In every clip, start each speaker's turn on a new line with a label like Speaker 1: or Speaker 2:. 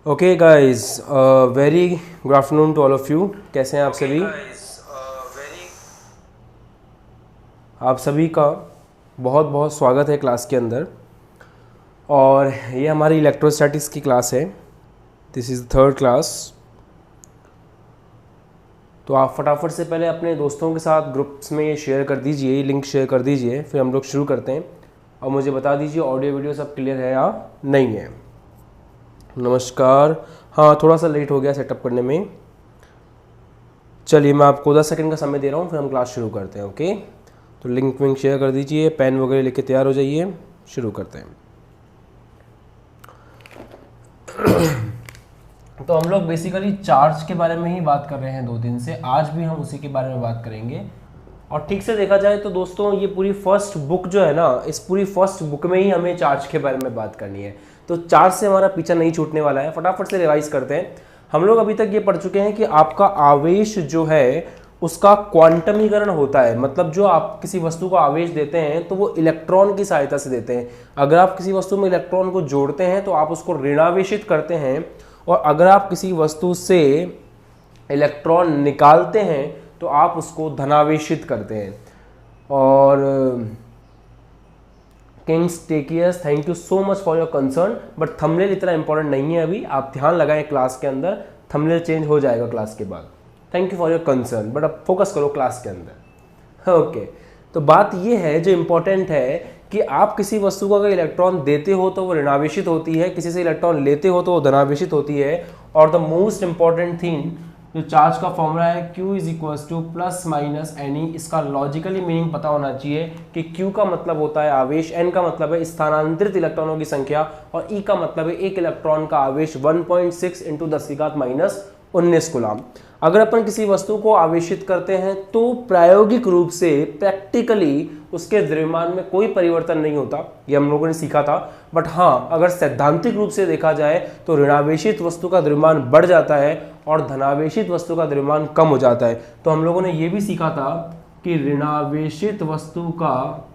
Speaker 1: Okay guys, very good afternoon to all of you. कैसे हैं आप सभी? आप सभी का बहुत बहुत स्वागत है क्लास के अंदर। और ये हमारी इलेक्ट्रोस्टैटिक्स की क्लास है। This is third class. तो आप फटाफट से पहले अपने दोस्तों के साथ ग्रुप्स में ये शेयर कर दीजिए, लिंक शेयर कर दीजिए, फिर हम लोग शुरू करते हैं। और मुझे बता दीजिए ऑडियो वीडियो सब क्लियर है या नहीं है। नमस्कार। हाँ, थोड़ा सा लेट हो गया सेटअप करने में। चलिए, मैं आपको 10 सेकंड का समय दे रहा हूँ, फिर हम क्लास शुरू करते हैं। ओके, तो लिंक विंक शेयर कर दीजिए, पेन वगैरह लेके तैयार हो जाइए, शुरू करते हैं। तो हम लोग बेसिकली चार्ज के बारे में ही बात कर रहे हैं 2 दिन से। आज भी हम उसी के बारे में बात करेंगे। और ठीक से देखा जाए तो दोस्तों, ये पूरी फर्स्ट बुक जो है ना, इस पूरी फर्स्ट बुक में ही हमें चार्ज के बारे में बात करनी है। तो चार्ज से हमारा पीछा नहीं छूटने वाला है। फटाफट से रिवाइज करते हैं। हम लोग अभी तक ये पढ़ चुके हैं कि आपका आवेश जो है उसका क्वांटमीकरण होता है। मतलब जो आप किसी वस्तु को आवेश देते हैं तो वो इलेक्ट्रॉन की सहायता से देते हैं। अगर आप किसी वस्तु में इलेक्ट्रॉन को जोड़ते हैं तो आप उसको ऋणावेशित करते हैं, और अगर आप किसी वस्तु से इलेक्ट्रॉन निकालते हैं तो आप उसको धनावेशित करते हैं। और किंग्स टेकियस, thank you so much for your concern. But thumbnail इतना इंपॉर्टेंट नहीं है अभी, आप ध्यान लगाएं क्लास के अंदर। थंबनेल चेंज हो जाएगा क्लास के बाद। Thank you for your concern, but अब फोकस करो क्लास के अंदर। ओके, तो बात ये है जो इंपॉर्टेंट है कि आप किसी वस्तु को अगर इलेक्ट्रॉन देते हो तो वो ऋणावेशित होती है, किसी से इलेक्ट्रॉन लेते हो तो वो धनावेशित होती है। और द मोस्ट इंपॉर्टेंट थिंग, जो चार्ज का फॉर्मूला है Q is equal to plus minus N E, इसका लॉजिकली मीनिंग पता होना चाहिए कि Q का मतलब होता है आवेश, N का मतलब है स्थानांतरित इलेक्ट्रॉनों की संख्या, और E का मतलब है एक इलेक्ट्रॉन का आवेश 1.6 इंटू 10⁻⁻19 कूलाम। अगर अपन किसी वस्तु को आवेशित करते हैं तो प्रायोगिक रूप से, प्रैक्टिकली, उसके द्रव्यमान में कोई परिवर्तन नहीं होता। ये हम लोगों ने सीखा था। बट हाँ, अगर सैद्धांतिक रूप से देखा जाए तो ऋणावेशित वस्तु का द्रव्यमान बढ़ जाता है और धनावेशित वस्तु का द्रव्यमान कम हो जाता है। तो हम लोगों ने ये भी सीखा था कि ऋणावेशित वस्तु का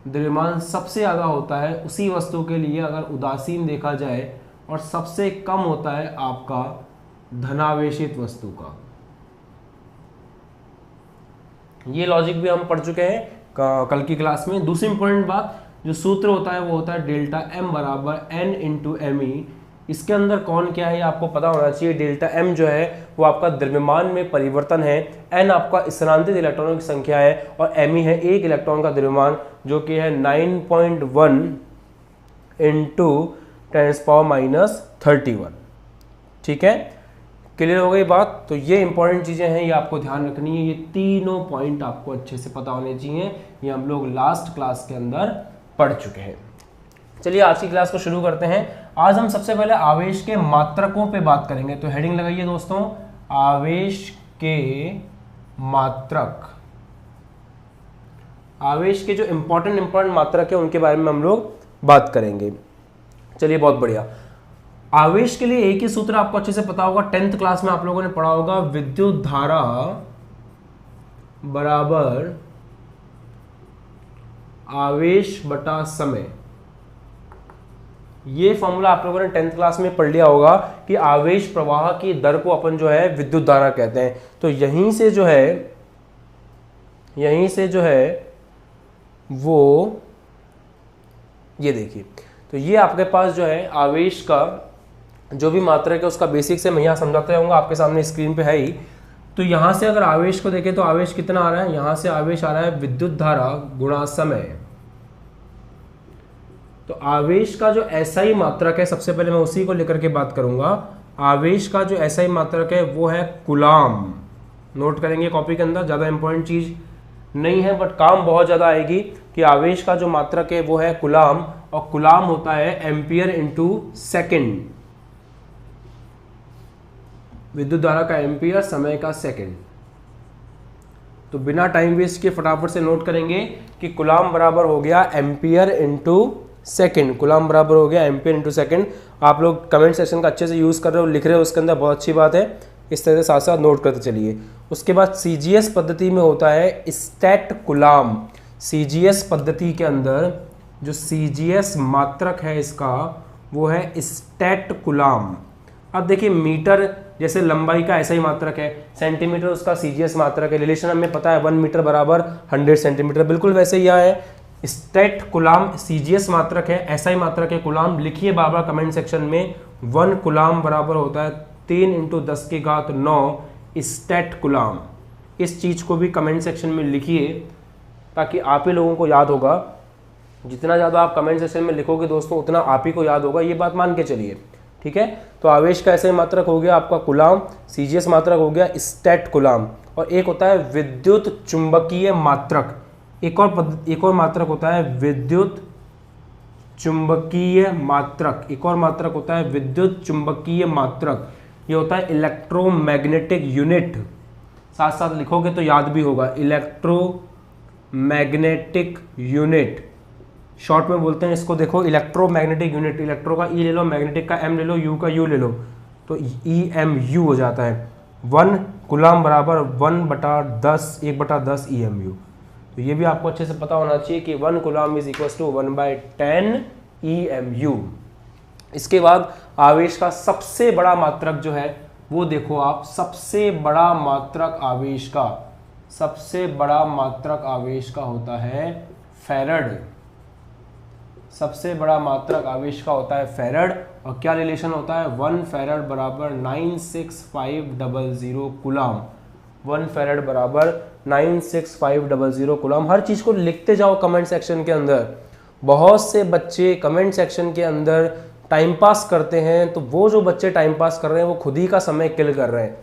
Speaker 1: द्रव्यमान सबसे ज्यादा होता है उसी वस्तु के लिए अगर उदासीन देखा जाए, और सबसे कम होता है आपका धनावेशित वस्तु का। ये लॉजिक भी हम पढ़ चुके हैं कल की क्लास में। दूसरी इंपॉर्टेंट बात, जो सूत्र होता है वो होता है डेल्टा एम बराबर एन इंटू एम ई। इसके अंदर कौन क्या है ये आपको पता होना चाहिए। डेल्टा एम जो है वो आपका द्रव्यमान में परिवर्तन है, एन आपका स्थानांतरित इलेक्ट्रॉनों की संख्या है, और एम ई है एक इलेक्ट्रॉन का द्रव्यमान, जो कि है 9.1 इंटू 10⁻⁻31। ठीक है, क्लियर हो गई बात। तो ये इंपॉर्टेंट चीजें हैं, ये आपको ध्यान रखनी है। ये तीनों पॉइंट आपको अच्छे से पता होने चाहिए। ये हम लोग लास्ट क्लास के अंदर पढ़ चुके हैं। चलिए आज की क्लास को शुरू करते हैं। आज हम सबसे पहले आवेश के मात्रकों पे बात करेंगे। तो हेडिंग लगाइए दोस्तों, आवेश के मात्रक। आवेश के जो इंपॉर्टेंट मात्रक है उनके बारे में हम लोग बात करेंगे। चलिए, बहुत बढ़िया। आवेश के लिए एक ही सूत्र आपको अच्छे से पता होगा, 10th क्लास में आप लोगों ने पढ़ा होगा, विद्युत धारा बराबर आवेश बटा समय। ये फॉर्मूला आप लोगों ने 10th क्लास में पढ़ लिया होगा कि आवेश प्रवाह की दर को अपन जो है विद्युत धारा कहते हैं। तो यहीं से जो है वो ये देखिए, तो ये आपके पास जो है आवेश का जो भी मात्रक है उसका बेसिक से मैं यहाँ समझाता जाऊंगा, आपके सामने स्क्रीन पे है ही। तो यहाँ से अगर आवेश को देखें तो आवेश कितना आ रहा है, यहाँ से आवेश आ रहा है विद्युत धारा गुणा समय। तो आवेश का जो एसआई मात्रक है, सबसे पहले मैं उसी को लेकर के बात करूंगा। आवेश का जो एसआई मात्रक है वो है कूलाम। नोट करेंगे कॉपी के अंदर, ज्यादा इंपॉर्टेंट चीज नहीं है बट काम बहुत ज्यादा आएगी। कि आवेश का जो मात्रक है वो है कूलाम, और कूलाम होता है एम्पियर इंटू सेकेंड। विद्युत धारा का एम्पियर, समय का सेकेंड। तो बिना टाइम वेस्ट के फटाफट से नोट करेंगे कि कूलाम बराबर हो गया एम्पियर इंटू सेकेंड। कूलाम बराबर हो गया एम्पियर इंटू सेकेंड। आप लोग कमेंट सेक्शन का अच्छे से यूज कर रहे हो, लिख रहे हो उसके अंदर, बहुत अच्छी बात है। इस तरह से साथ साथ नोट करते चलिए। उसके बाद सीजीएस पद्धति में होता है स्टैट कूलाम। सीजीएस पद्धति के अंदर जो सीजीएस मात्रक है इसका वो है स्टेट कुलाम। अब देखिए मीटर जैसे लंबाई का ऐसा ही मात्रक है, सेंटीमीटर उसका सीजीएस मात्रक है, रिलेशन हमें पता है 1 मीटर बराबर 100 सेंटीमीटर, बिल्कुल वैसे ही यहाँ है। स्टेट कुलाम सीजीएस मात्रक है, ऐसा ही मात्रक है कुलाम। लिखिए बाबा कमेंट सेक्शन में 1 कुलाम बराबर होता है 3 × 10⁹ स्टेट कुलाम। इस चीज़ को भी कमेंट सेक्शन में लिखिए ताकि आप ही लोगों को याद होगा। जितना ज़्यादा आप कमेंट सेक्शन में लिखोगे दोस्तों उतना आप ही को याद होगा, ये बात मान के चलिए, ठीक है। तो आवेश का ऐसे मात्रक हो गया आपका कुलाम, सीजीएस मात्रक हो गया स्टेट कुलाम, और एक होता है विद्युत चुंबकीय मात्रक। एक और मात्रक होता है विद्युत चुंबकीय मात्रक। एक और मात्रक होता है विद्युत चुंबकीय मात्रक, ये होता है इलेक्ट्रोमैग्नेटिक यूनिट। साथ साथ लिखोगे तो याद भी होगा, इलेक्ट्रोमैग्नेटिक यूनिट, शॉर्ट में बोलते हैं इसको। देखो इलेक्ट्रोमैग्नेटिक यूनिट, इलेक्ट्रो का ई ले लो, मैग्नेटिक का एम ले लो, यू का यू ले लो, तो EMU हो जाता है। 1 कुलाम बराबर 1/10 1/10 EMU। तो ये भी आपको अच्छे से पता होना चाहिए कि 1 coulomb is equal to 1/10 EMU। इसके बाद आवेश का सबसे बड़ा मात्रक जो है वो देखो आप, सबसे बड़ा मात्रक आवेश का, सबसे बड़ा मात्रक आवेश का होता है फैरड। सबसे बड़ा मात्रक आवेश का होता है फैरड, और क्या रिलेशन होता है, 1 फैरड बराबर 96500 कुलाम। 1 फैरड बराबर 96500 कुलाम। हर चीज़ को लिखते जाओ कमेंट सेक्शन के अंदर। बहुत से बच्चे कमेंट सेक्शन के अंदर टाइम पास करते हैं, तो वो जो बच्चे टाइम पास कर रहे हैं वो खुद ही का समय किल कर रहे हैं।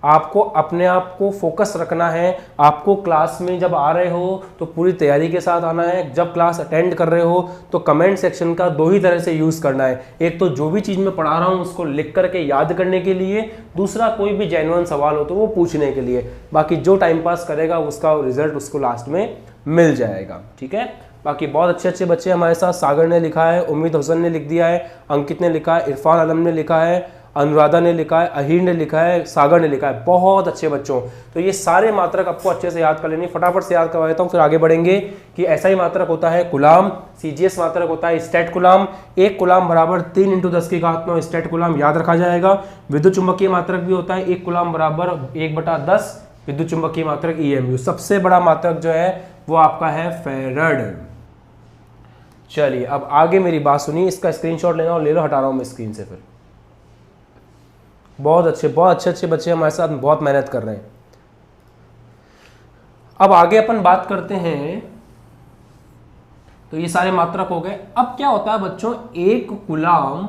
Speaker 1: आपको अपने आप को फोकस रखना है। आपको क्लास में जब आ रहे हो तो पूरी तैयारी के साथ आना है। जब क्लास अटेंड कर रहे हो तो कमेंट सेक्शन का 2 ही तरह से यूज़ करना है। एक तो जो भी चीज़ मैं पढ़ा रहा हूँ उसको लिख करके याद करने के लिए, दूसरा कोई भी जेन्युइन सवाल हो तो वो पूछने के लिए। बाकी जो टाइम पास करेगा उसका रिजल्ट उसको लास्ट में मिल जाएगा, ठीक है। बाकी बहुत अच्छे अच्छे बच्चे हमारे साथ, सागर ने लिखा है, उम्मीद हसन ने लिख दिया है, अंकित ने लिखा है, इरफान आलम ने लिखा है, अनुराधा ने लिखा है, अहीर ने लिखा है, सागर ने लिखा है। बहुत अच्छे बच्चों, तो ये सारे मात्रक आपको अच्छे से याद कर लेनी। फटाफट से याद करवा देता हूँ फिर आगे बढ़ेंगे। कि ऐसा ही मात्रक होता है कुलाम, सीजीएस मात्रक होता है स्टेट कुलाम। 1 कुलाम बराबर 3 × 10⁹ स्टेट कुलाम, याद रखा जाएगा। विद्युत चुंबकीय मात्रक भी होता है 1 कुलाम बराबर 1/10 विद्युत चुंबकीय मात्रक EMU। सबसे बड़ा मात्रक जो है वो आपका है फैरड। चलिए अब आगे मेरी बात सुनिए, इसका स्क्रीनशॉट लेना और ले लो, हटा रहा हूं मैं स्क्रीन से। फिर बहुत अच्छे बच्चे हमारे साथ बहुत मेहनत कर रहे हैं। अब आगे अपन बात करते हैं, तो ये सारे मात्रक हो गए। अब क्या होता है बच्चों, 1 कुलाम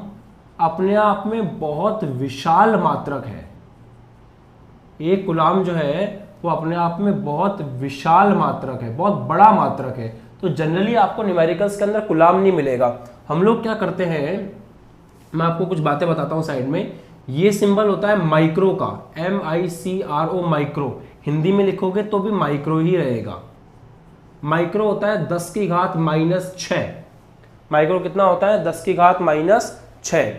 Speaker 1: अपने आप में बहुत विशाल मात्रक है। 1 कुलाम जो है वो अपने आप में बहुत विशाल मात्रक है, बहुत बड़ा मात्रक है। तो जनरली आपको न्यूमेरिकल्स के अंदर कुलाम नहीं मिलेगा। हम लोग क्या करते हैं, मैं आपको कुछ बातें बताता हूं साइड में। ये सिंबल होता है माइक्रो का, MICRO, माइक्रो। हिंदी में लिखोगे तो भी माइक्रो ही रहेगा। माइक्रो होता है 10⁻⁻6। माइक्रो कितना होता है, 10⁻⁻6।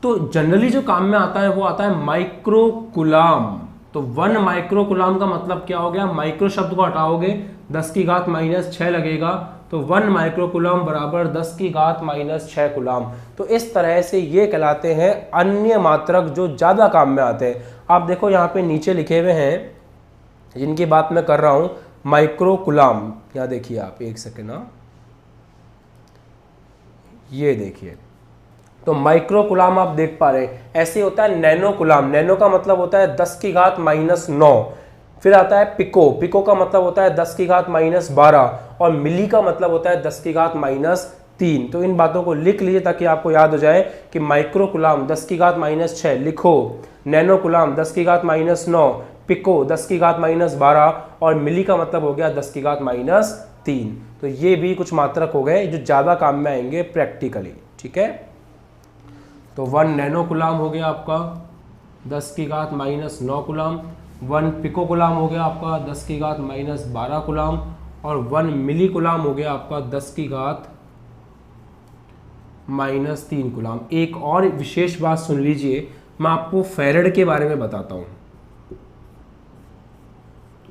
Speaker 1: तो जनरली जो काम में आता है वो आता है माइक्रो कुलाम। तो 1 माइक्रो कुलाम का मतलब क्या हो गया, माइक्रो शब्द को हटाओगे 10⁻⁻6 लगेगा, तो 1 माइक्रो कुलाम बराबर 10⁻⁻6 कुलाम। तो इस तरह से ये कहलाते हैं अन्य मात्रक जो ज़्यादा काम में आते हैं। आप देखो यहाँ पे नीचे लिखे हुए हैं जिनकी बात मैं कर रहा हूँ, माइक्रो कुलाम। यहाँ देखिए आप, एक सेकेंड, ये देखिए, तो माइक्रो कुलाम आप देख पा रहे हैं। ऐसे होता है नैनो कुलाम। नैनो का मतलब होता है 10⁻⁻9। फिर आता है पिको। पिको का मतलब होता है 10⁻⁻12, और मिली का मतलब होता है 10⁻⁻3। तो इन बातों को लिख लीजिए ताकि आपको याद हो जाए कि माइक्रो कुलाम 10⁻⁻6 लिखो, नैनो कुलाम 10⁻⁻9, पिको 10⁻⁻12, और मिली का मतलब हो गया 10⁻⁻3। तो ये भी कुछ मात्रक हो गए जो ज़्यादा काम में आएंगे प्रैक्टिकली, ठीक है। तो 1 नैनो कुलाम हो गया आपका 10⁻⁻9 कुलाम, 1 पिको कुलाम हो गया आपका 10⁻⁻12 कुलाम, और 1 मिली कुलाम हो गया आपका 10⁻⁻3 कुलाम। एक और विशेष बात सुन लीजिए, मैं आपको फैरड के बारे में बताता हूँ।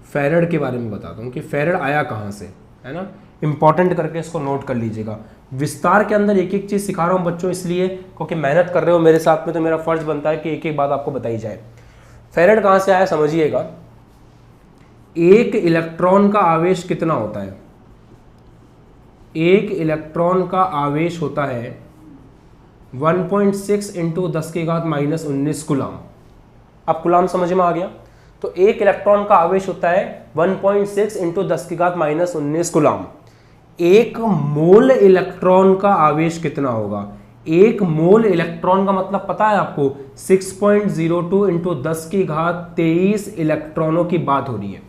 Speaker 1: फैरड के बारे में बताता हूँ कि फैरड आया कहाँ से, है ना। इंपॉर्टेंट करके इसको नोट कर लीजिएगा। विस्तार के अंदर एक एक चीज सिखा रहा हूं बच्चों, इसलिए क्योंकि मेहनत कर रहे हो मेरे साथ में, तो मेरा फर्ज बनता है कि एक एक बात आपको बताई जाए। फेरेड कहां से आया समझिएगा। एक इलेक्ट्रॉन का आवेश कितना होता है? एक इलेक्ट्रॉन का आवेश होता है 1.6 इंटू 10⁻⁻19 कूलाम। अब कूलाम समझ में आ गया? तो एक इलेक्ट्रॉन का आवेश होता है 1.6 इंटू 10⁻⁻19 कूलाम। एक मोल इलेक्ट्रॉन का आवेश कितना होगा? एक मोल इलेक्ट्रॉन का मतलब पता है आपको? 6.02 इंटू 10⁻23 इलेक्ट्रॉनों की बात हो रही है।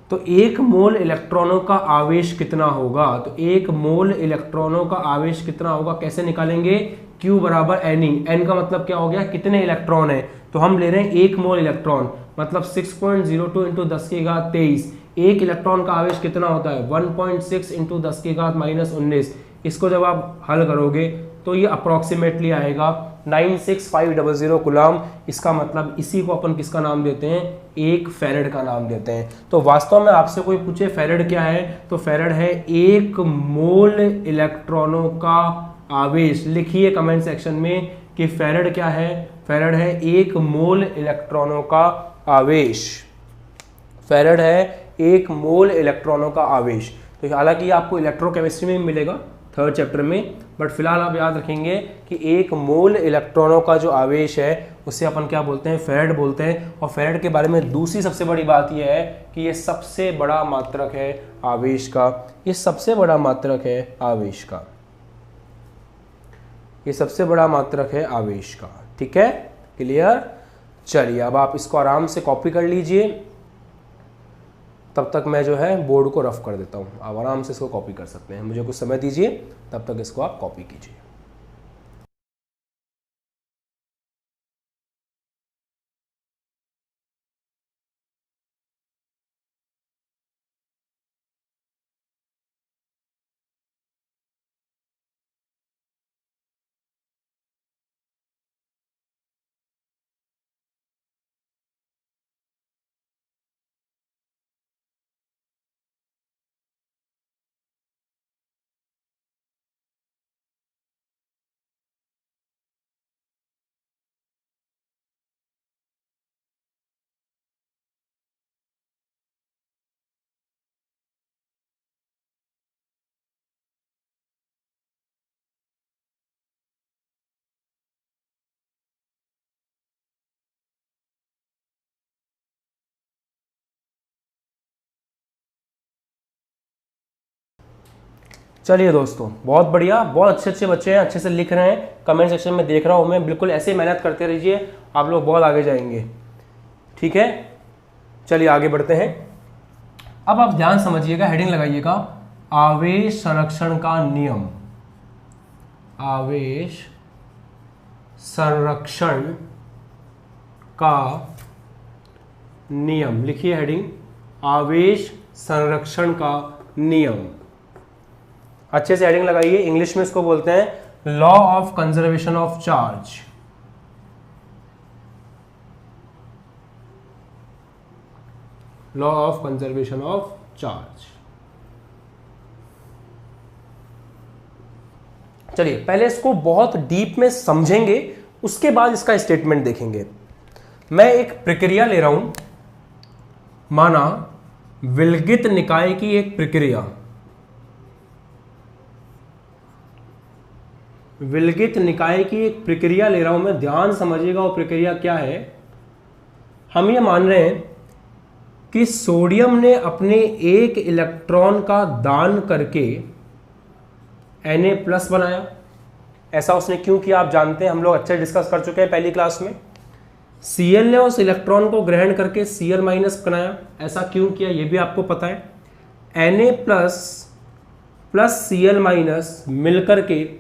Speaker 1: तो एक मोल इलेक्ट्रॉनों का आवेश कितना होगा? तो एक मोल इलेक्ट्रॉनों का आवेश कितना होगा कैसे निकालेंगे? Q बराबर N। N का मतलब क्या हो गया? कितने इलेक्ट्रॉन है? तो हम ले रहे हैं एक मोल इलेक्ट्रॉन, मतलब 6.02 इंटू 10⁻23। एक इलेक्ट्रॉन का आवेश कितना होता है? 1.6 इंटू 10⁻⁻19। इसको जब आप हल करोगे तो ये अप्रोक्सीमेटली आएगा 96500 कूलाम। इसका मतलब इसी को अपन किसका नाम देते हैं? एक फेरेड का नाम देते हैं। तो वास्तव में आपसे कोई पूछे फेरेड क्या है, तो फेरेड है एक मोल इलेक्ट्रॉनों का आवेश। लिखिए कमेंट सेक्शन में कि फेरेड क्या है। फेरेड है एक मोल इलेक्ट्रॉनों का आवेश। फेरेड है एक मोल इलेक्ट्रॉनों का आवेश। तो हालांकि आपको इलेक्ट्रोकेमिस्ट्री में मिलेगा 3rd चैप्टर में, बट फिलहाल आप याद रखेंगे कि एक मोल इलेक्ट्रॉनों का जो आवेश है उसे अपन क्या बोलते हैं? फेरेड बोलते हैं। और फेरेड के बारे में दूसरी सबसे बड़ी बात यह है कि ये सबसे बड़ा मात्रक है आवेश का। ये सबसे बड़ा मात्रक है आवेश का। ये सबसे बड़ा मात्रक है आवेश का। ठीक है, क्लियर? चलिए अब आप इसको आराम से कॉपी कर लीजिए। तब तक मैं जो है बोर्ड को रफ कर देता हूँ। आप आराम से इसको कॉपी कर सकते हैं। मुझे कुछ समय दीजिए, तब तक इसको आप कॉपी कीजिए। चलिए दोस्तों, बहुत बढ़िया, बहुत अच्छे अच्छे बच्चे हैं, अच्छे से लिख रहे हैं। कमेंट सेक्शन में देख रहा हूँ मैं। बिल्कुल ऐसे ही मेहनत करते रहिए, आप लोग बहुत आगे जाएंगे। ठीक है, चलिए आगे बढ़ते हैं। अब आप ध्यान समझिएगा, हेडिंग लगाइएगा, आवेश संरक्षण का नियम। आवेश संरक्षण का नियम। लिखिए हेडिंग, आवेश संरक्षण का नियम। अच्छे से हेडिंग लगाइए। इंग्लिश में इसको बोलते हैं law of conservation of charge. Law of conservation of charge. चलिए पहले इसको बहुत डीप में समझेंगे, उसके बाद इसका स्टेटमेंट देखेंगे। मैं एक प्रक्रिया ले रहा हूं, माना विलगित निकाय की एक प्रक्रिया। विलगित निकाय की एक प्रक्रिया ले रहा हूं मैं, ध्यान समझिएगा वो प्रक्रिया क्या है। हम ये मान रहे हैं कि सोडियम ने अपने एक इलेक्ट्रॉन का दान करके Na+ बनाया। ऐसा उसने क्यों किया आप जानते हैं, हम लोग अच्छे डिस्कस कर चुके हैं पहली क्लास में। Cl ने उस इलेक्ट्रॉन को ग्रहण करके Cl- बनाया। ऐसा क्यों किया ये भी आपको पता है। Na+ प्लस Cl- मिलकर के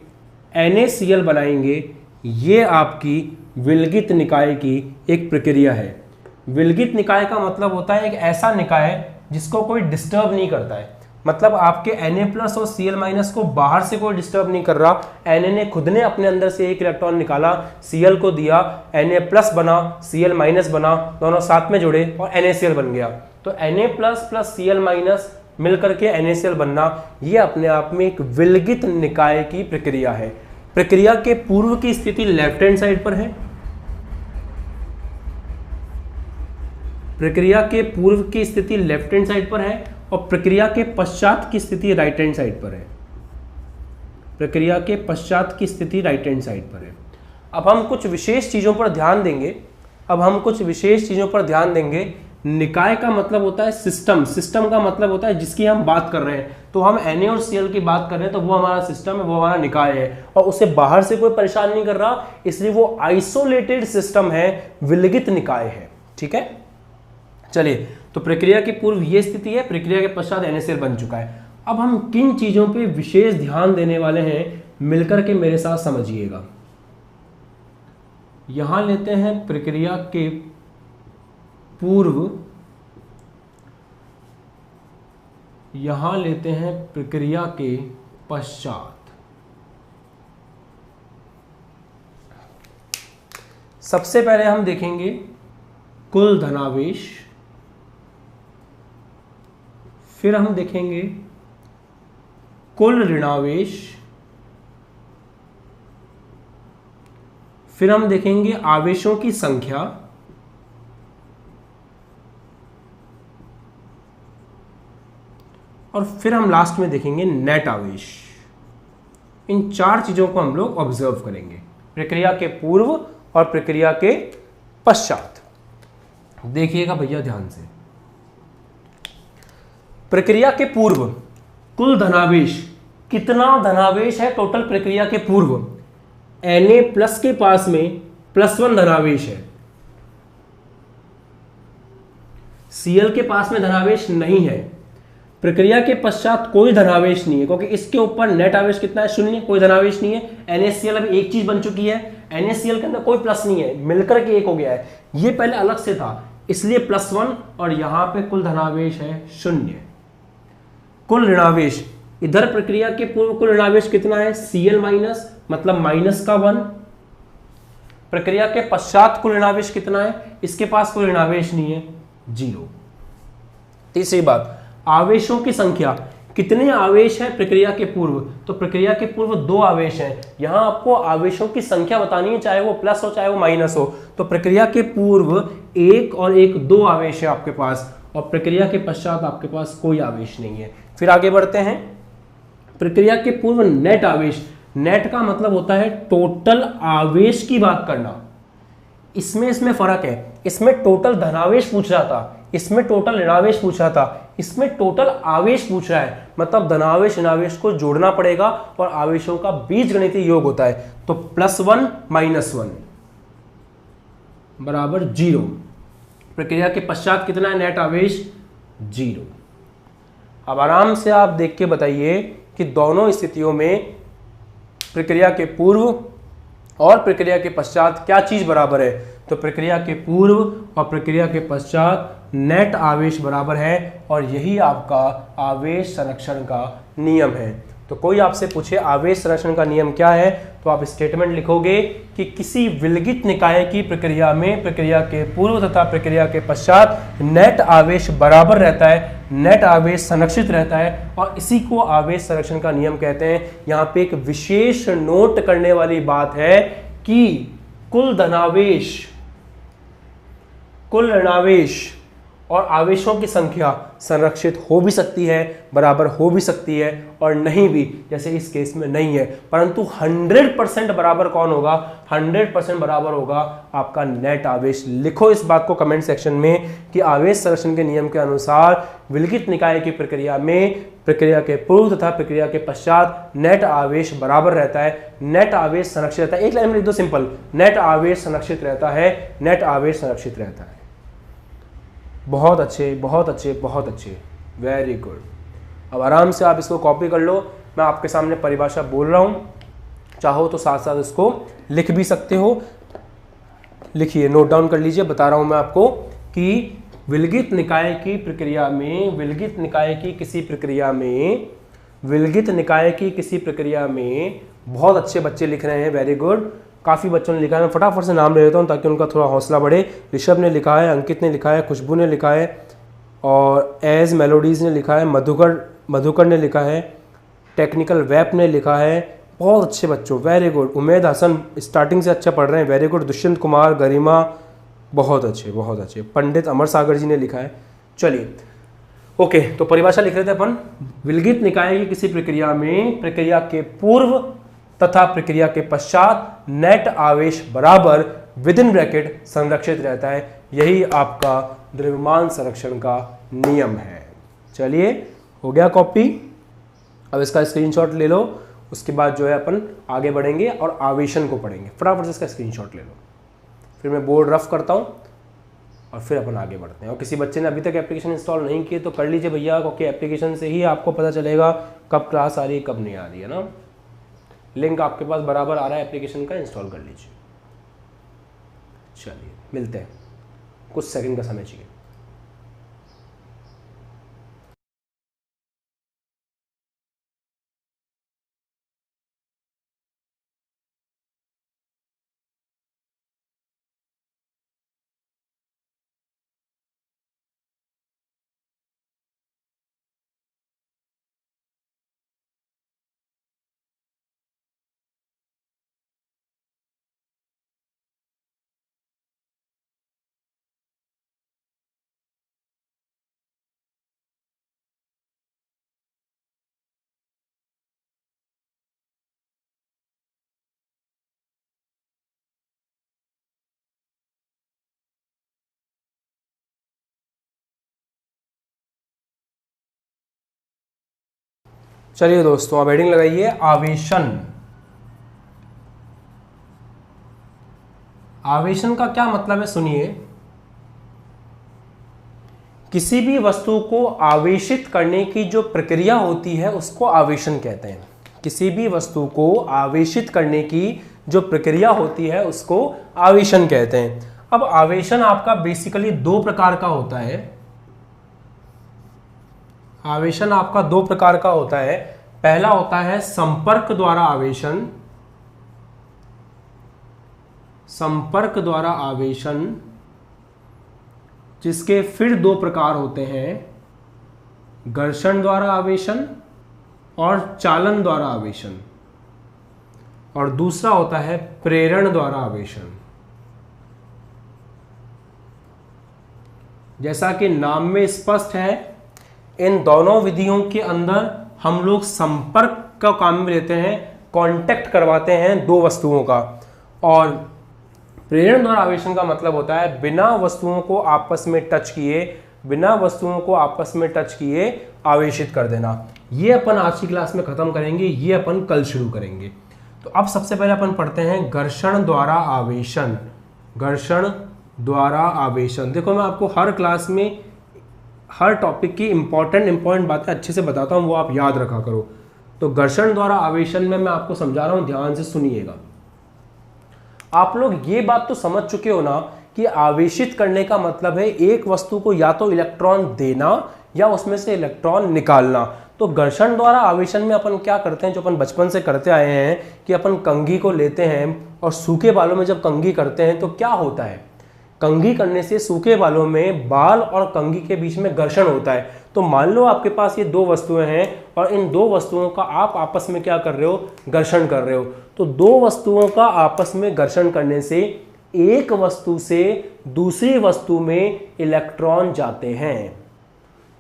Speaker 1: NaCl बनाएंगे। ये आपकी विलगित निकाय की एक प्रक्रिया है। विलगित निकाय का मतलब होता है एक ऐसा निकाय जिसको कोई डिस्टर्ब नहीं करता है। मतलब आपके Na+ और Cl- को बाहर से कोई डिस्टर्ब नहीं कर रहा। Na ने खुद ने अपने अंदर से एक इलेक्ट्रॉन निकाला, Cl को दिया, Na+ बना, Cl- बना, दोनों साथ में जुड़े और NaCl बन गया। तो Na+ प्लस Cl- मिलकर के NaCl बनना, ये अपने आप में एक विलगित निकाय की प्रक्रिया है। प्रक्रिया के पूर्व की स्थिति लेफ्ट हैंड साइड पर है, प्रक्रिया के पूर्व की स्थिति लेफ्ट हैंड साइड पर है और प्रक्रिया के पश्चात की स्थिति राइट हैंड साइड पर है। प्रक्रिया के पश्चात की स्थिति राइट हैंड साइड पर है। अब हम कुछ विशेष चीजों पर ध्यान देंगे। निकाय का मतलब होता है सिस्टम, सिस्टम का मतलब होता है जिसकी हम बात कर रहे हैं। तो हम Na और Cl की बात कर रहे हैं तो वो हमारा सिस्टम है, वो हमारा निकाय है और उसे बाहर से कोई परेशान नहीं कर रहा, इसलिए वो आइसोलेटेड सिस्टम है, विलगित निकाय है। ठीक है, चलिए, तो प्रक्रिया के पूर्व ये स्थिति है, प्रक्रिया के पश्चात NaCl बन चुका है। अब हम किन चीजों पे विशेष ध्यान देने वाले हैं, मिलकर के मेरे साथ समझिएगा। यहां लेते हैं प्रक्रिया के पूर्व, यहां लेते हैं प्रक्रिया के पश्चात। सबसे पहले हम देखेंगे कुल धनावेश, फिर हम देखेंगे कुल ऋणावेश, फिर हम देखेंगे आवेशों की संख्या, और फिर हम लास्ट में देखेंगे नेट आवेश। इन 4 चीजों को हम लोग ऑब्जर्व करेंगे, प्रक्रिया के पूर्व और प्रक्रिया के पश्चात। देखिएगा भैया ध्यान से। प्रक्रिया के पूर्व कुल धनावेश, कितना धनावेश है टोटल प्रक्रिया के पूर्व? Na+ के पास में +1 धनावेश है, Cl के पास में धनावेश नहीं है। प्रक्रिया के पश्चात कोई धनावेश नहीं है क्योंकि इसके ऊपर नेट आवेश कितना है? 0, कोई धनावेश नहीं है। NaCl अब एक चीज बन चुकी है, NaCl के अंदर कोई प्लस नहीं है, मिलकर के एक हो गया है। ये पहले अलग से था, इसलिए +1 और यहां पे कुल धनावेश है 0। कुल ऋणावेश, इधर प्रक्रिया के पूर्व कुल ऋणावेश कितना है? Cl- मतलब -1। प्रक्रिया के पश्चात कुल ऋणावेश कितना है? इसके पास कोई ऋणावेश नहीं है, 0। तीसरी बात, आवेशों की संख्या, कितने आवेश है प्रक्रिया के पूर्व? तो प्रक्रिया के पूर्व 2 आवेश हैं। यहां आपको आवेशों की संख्या बतानी है, चाहे वो प्लस हो चाहे वो माइनस हो। तो प्रक्रिया के पूर्व 1 और 1 2 आवेश है आपके पास, और प्रक्रिया के पश्चात आपके पास कोई आवेश नहीं है। फिर आगे बढ़ते हैं, प्रक्रिया के पूर्व नेट आवेश। नेट का मतलब होता है टोटल आवेश की बात करना। इसमें फर्क है, इसमें टोटल धनावेश पूछ रहा था, इसमें टोटल ऋणावेश पूछ रहा था, इसमें टोटल आवेश पूछ रहा है। मतलब धनावेश ऋणावेश को जोड़ना पड़ेगा और आवेशों का बीजगणितीय योग होता है। तो +1 - 1 बराबर 0। प्रक्रिया के पश्चात कितना है नेट आवेश? 0। अब आराम से आप देख के बताइए कि दोनों स्थितियों में प्रक्रिया के पूर्व और प्रक्रिया के पश्चात क्या चीज बराबर है? तो प्रक्रिया के पूर्व और प्रक्रिया के पश्चात नेट आवेश बराबर है, और यही आपका आवेश संरक्षण का नियम है। तो कोई आपसे पूछे आवेश संरक्षण का नियम क्या है, तो आप स्टेटमेंट लिखोगे कि किसी विलगित निकाय की प्रक्रिया में प्रक्रिया के पूर्व तथा प्रक्रिया के पश्चात नेट आवेश बराबर रहता है, नेट आवेश संरक्षित रहता है, और इसी को आवेश संरक्षण का नियम कहते हैं। यहाँ पे एक विशेष नोट करने वाली बात है कि कुल धनावेश, कुल ऋणावेश और आवेशों की संख्या संरक्षित हो भी सकती है, बराबर हो भी सकती है, और नहीं भी, जैसे इस केस में नहीं है। परंतु 100% बराबर कौन होगा? 100% बराबर होगा आपका नेट आवेश। लिखो इस बात को कमेंट सेक्शन में कि आवेश संरक्षण के नियम के अनुसार विलगित निकाय की प्रक्रिया में प्रक्रिया के पूर्व तथा प्रक्रिया के पश्चात नेट आवेश बराबर रहता है, नेट आवेश संरक्षित रहता है। एक लाइन में लिख दो सिंपल, नेट आवेश संरक्षित रहता है, नेट आवेश संरक्षित रहता है। बहुत अच्छे, बहुत अच्छे, बहुत अच्छे, वेरी गुड। अब आराम से आप इसको कॉपी कर लो। मैं आपके सामने परिभाषा बोल रहा हूँ, चाहो तो साथ साथ इसको लिख भी सकते हो। लिखिए, नोट डाउन कर लीजिए। बता रहा हूँ मैं आपको कि विलगित निकाय की प्रक्रिया में, विलगित निकाय की किसी प्रक्रिया में, विलगित निकाय की किसी प्रक्रिया में, बहुत अच्छे बच्चे लिख रहे हैं, वेरी गुड। काफ़ी बच्चों ने लिखा है, मैं फटाफट से नाम ले लेता हूँ ताकि उनका थोड़ा हौसला बढ़े। ऋषभ ने लिखा है, अंकित ने लिखा है, खुशबू ने लिखा है, और एज मेलोडीज़ ने लिखा है, मधुकर ने लिखा है, टेक्निकल वेब ने लिखा है। बहुत अच्छे बच्चों, very good. Umed Hasan starting से अच्छा पढ़ रहे हैं, वेरी गुड। दुष्यंत कुमार, गरिमा, बहुत अच्छे बहुत अच्छे। पंडित अमर सागर जी ने लिखा है। चलिए ओके, तो परिभाषा लिख रहे थे अपन। विलगित निकाय की किसी प्रक्रिया में प्रक्रिया के पूर्व तथा प्रक्रिया के पश्चात नेट आवेश बराबर विद इन ब्रैकेट संरक्षित रहता है। यही आपका द्रव्यमान संरक्षण का नियम है। चलिए हो गया कॉपी। अब इसका स्क्रीनशॉट ले लो, उसके बाद जो है अपन आगे बढ़ेंगे और आवेशन को पढ़ेंगे। फटाफट से इसका स्क्रीनशॉट ले लो, फिर मैं बोर्ड रफ करता हूँ और फिर अपन आगे बढ़ते हैं। और किसी बच्चे ने अभी तक एप्लीकेशन इंस्टॉल नहीं किए तो कर लीजिए भैया, क्योंकि एप्लीकेशन से ही आपको पता चलेगा कब क्लास आ रही है कब नहीं आ रही है ना। लिंक आपके पास बराबर आ रहा है एप्लीकेशन का, इंस्टॉल कर लीजिए। चलिए मिलते हैं, कुछ सेकंड का समय चाहिए। चलिए दोस्तों, अब हेडिंग लगाइए आवेशन। आवेशन का क्या मतलब है सुनिए। किसी भी वस्तु को आवेशित करने की जो प्रक्रिया होती है उसको आवेशन कहते हैं। किसी भी वस्तु को आवेशित करने की जो प्रक्रिया होती है उसको आवेशन कहते हैं। अब आवेशन आपका बेसिकली दो प्रकार का होता है। आवेशन आपका दो प्रकार का होता है। पहला होता है संपर्क द्वारा आवेशन। संपर्क द्वारा आवेशन, जिसके फिर दो प्रकार होते हैं, घर्षण द्वारा आवेशन और चालन द्वारा आवेशन। और दूसरा होता है प्रेरण द्वारा आवेशन। जैसा कि नाम में स्पष्ट है, इन दोनों विधियों के अंदर हम लोग संपर्क का काम में लेते हैं, कांटेक्ट करवाते हैं दो वस्तुओं का। और प्रेरण द्वारा आवेशन का मतलब होता है बिना वस्तुओं को आपस में टच किए, बिना वस्तुओं को आपस में टच किए आवेशित कर देना। ये अपन आज की क्लास में खत्म करेंगे, ये अपन कल शुरू करेंगे। तो अब सबसे पहले अपन पढ़ते हैं घर्षण द्वारा आवेशन। घर्षण द्वारा आवेशन। देखो मैं आपको हर क्लास में हर टॉपिक की इंपॉर्टेंट बातें अच्छे से बताता हूँ, वो आप याद रखा करो। तो घर्षण द्वारा आवेशन में मैं आपको समझा रहा हूँ, ध्यान से सुनिएगा। आप लोग ये बात तो समझ चुके हो ना कि आवेशित करने का मतलब है एक वस्तु को या तो इलेक्ट्रॉन देना या उसमें से इलेक्ट्रॉन निकालना। तो घर्षण द्वारा आवेशन में अपन क्या करते हैं, जो अपन बचपन से करते आए हैं कि अपन कंघी को लेते हैं और सूखे बालों में जब कंघी करते हैं तो क्या होता है, कंघी करने से सूखे बालों में बाल और कंघी के बीच में घर्षण होता है। तो मान लो आपके पास ये दो वस्तुएं हैं और इन दो वस्तुओं का आप आपस में क्या कर रहे हो, घर्षण कर रहे हो। तो दो वस्तुओं का आपस में घर्षण करने से एक वस्तु से दूसरी वस्तु में इलेक्ट्रॉन जाते हैं।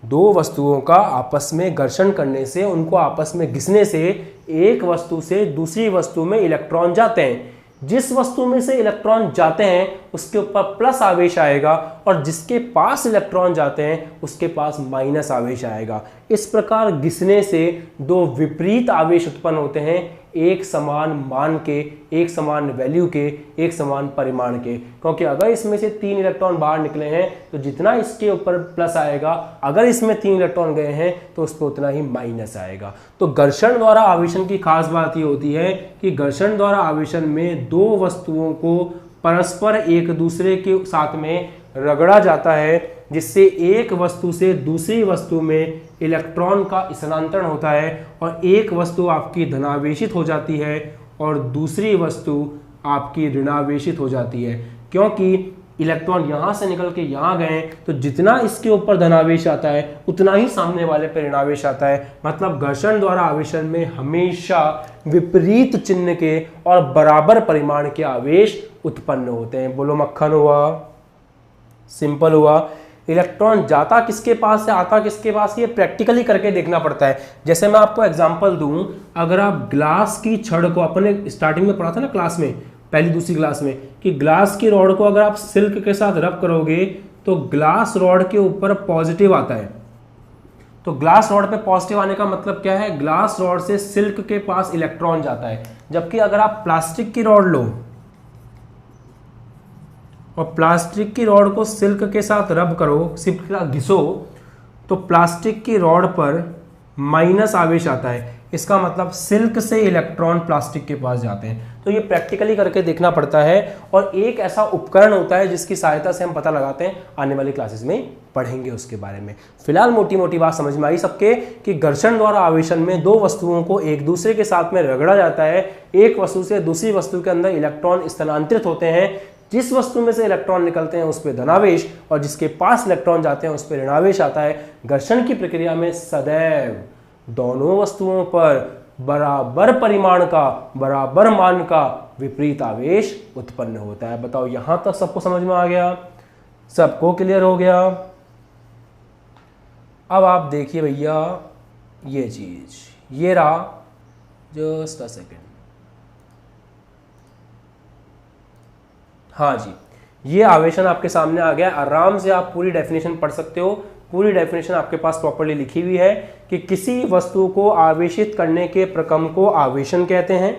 Speaker 1: दो वस्तुओं का आपस में घर्षण करने से, उनको आपस में घिसने से एक वस्तु से दूसरी वस्तु में इलेक्ट्रॉन जाते हैं। जिस वस्तु में से इलेक्ट्रॉन जाते हैं उसके ऊपर प्लस आवेश आएगा और जिसके पास इलेक्ट्रॉन जाते हैं उसके पास माइनस आवेश आएगा। इस प्रकार घिसने से दो विपरीत आवेश उत्पन्न होते हैं, एक समान मान के, एक समान वैल्यू के, एक समान परिमाण के। क्योंकि अगर इसमें से 3 इलेक्ट्रॉन बाहर निकले हैं तो जितना इसके ऊपर प्लस आएगा, अगर इसमें 3 इलेक्ट्रॉन गए हैं तो उस पर उतना ही माइनस आएगा। तो घर्षण द्वारा आवेशन की खास बात ये होती है कि घर्षण द्वारा आवेशन में दो वस्तुओं को परस्पर एक दूसरे के साथ में रगड़ा जाता है, जिससे एक वस्तु से दूसरी वस्तु में इलेक्ट्रॉन का स्थानांतरण होता है और एक वस्तु आपकी धनावेशित हो जाती है और दूसरी वस्तु आपकी ऋणावेशित हो जाती है। क्योंकि इलेक्ट्रॉन यहाँ से निकल के यहाँ गए तो जितना इसके ऊपर धनावेश आता है उतना ही सामने वाले पर ऋणावेश आता है। मतलब घर्षण द्वारा आवेशन में हमेशा विपरीत चिन्ह के और बराबर परिमाण के आवेश उत्पन्न होते हैं। बोलो मक्खन हुआ, सिंपल हुआ। इलेक्ट्रॉन जाता किसके पास है, आता किसके पास, ये प्रैक्टिकली करके देखना पड़ता है। जैसे मैं आपको एग्जांपल दूं, अगर आप ग्लास की छड़ को, अपने स्टार्टिंग में पढ़ा था ना क्लास में, पहली दूसरी क्लास में, कि ग्लास की रॉड को अगर आप सिल्क के साथ रब करोगे तो ग्लास रॉड के ऊपर पॉजिटिव आता है। तो ग्लास रॉड पे पॉजिटिव आने का मतलब क्या है, ग्लास रॉड से सिल्क के पास इलेक्ट्रॉन जाता है। जबकि अगर आप प्लास्टिक की रॉड लो और प्लास्टिक की रॉड को सिल्क के साथ रब करो, सिल्क के साथ घिसो, तो प्लास्टिक की रॉड पर माइनस आवेश आता है। इसका मतलब सिल्क से इलेक्ट्रॉन प्लास्टिक के पास जाते हैं। तो ये प्रैक्टिकली करके देखना पड़ता है और एक ऐसा उपकरण होता है जिसकी सहायता से हम पता लगाते हैं। आने वाली क्लासेस में पढ़ेंगे उसके बारे में। फिलहाल मोटी मोटी बात समझ में आई सबके कि घर्षण द्वारा आवेशन में दो वस्तुओं को एक दूसरे के साथ में रगड़ा जाता है। एक वस्तु से दूसरी वस्तु के अंदर इलेक्ट्रॉन स्थानांतरित होते हैं। जिस वस्तु में से इलेक्ट्रॉन निकलते हैं उस पर धनावेश और जिसके पास इलेक्ट्रॉन जाते हैं उस पर ऋणावेश आता है। घर्षण की प्रक्रिया में सदैव दोनों वस्तुओं पर बराबर परिमाण का, बराबर मान का विपरीत आवेश उत्पन्न होता है। बताओ यहां तक सबको समझ में आ गया, सबको क्लियर हो गया। अब आप देखिए भैया ये चीज, ये रहा, जस्ट अ सेकेंड, हाँ जी, ये आवेशन आपके सामने आ गया। आराम से आप पूरी डेफिनेशन पढ़ सकते हो। पूरी डेफिनेशन आपके पास प्रॉपर्ली लिखी हुई है कि किसी वस्तु को आवेशित करने के प्रक्रम को आवेशन कहते हैं।